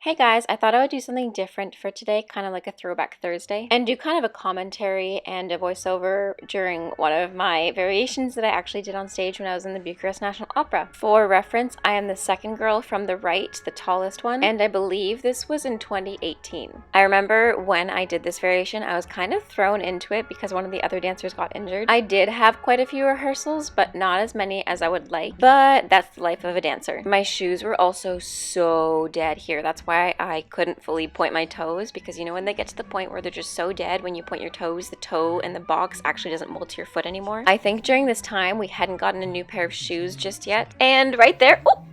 Hey guys, I thought I would do something different for today, kind of like a throwback Thursday, and do kind of a commentary and a voiceover during one of my variations that I actually did on stage when I was in the Bucharest National Opera. For reference, I am the second girl from the right, the tallest one, and I believe this was in 2018. I remember when I did this variation, I was kind of thrown into it because one of the other dancers got injured. I did have quite a few rehearsals, but not as many as I would like, but that's the life of a dancer. My shoes were also so dead here. That's why I couldn't fully point my toes, because you know when they get to the point where they're just so dead, when you point your toes, the toe in the box actually doesn't mold to your foot anymore. I think during this time we hadn't gotten a new pair of shoes just yet, and right there, oh,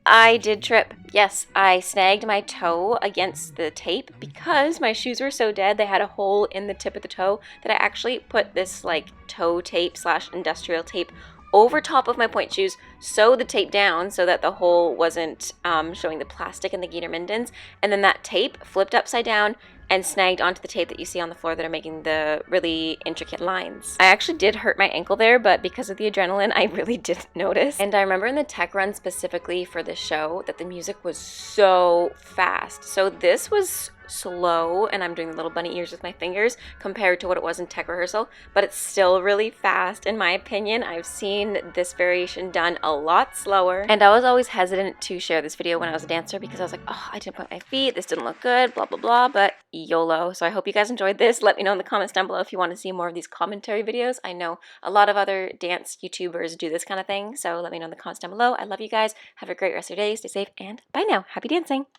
I did trip. Yes, I snagged my toe against the tape because my shoes were so dead. They had a hole in the tip of the toe that I actually put this like toe tape / industrial tape over top of my point shoes, sewed the tape down so that the hole wasn't showing the plastic and the Guillermindens, and then that tape flipped upside down and snagged onto the tape that you see on the floor that are making the really intricate lines. I actually did hurt my ankle there, but because of the adrenaline, I really didn't notice. And I remember in the tech run specifically for the show that the music was so fast. So this was slow, and I'm doing the little bunny ears with my fingers compared to what it was in tech rehearsal, but it's still really fast in my opinion. I've seen this variation done a lot slower, and I was always hesitant to share this video when I was a dancer because I was like, oh, I didn't point my feet, this didn't look good, blah blah blah, but YOLO. So I hope you guys enjoyed this. Let me know in the comments down below if you want to see more of these commentary videos. I know a lot of other dance YouTubers do this kind of thing, so let me know in the comments down below. I love you guys. Have a great rest of your day. Stay safe, and bye now. Happy dancing.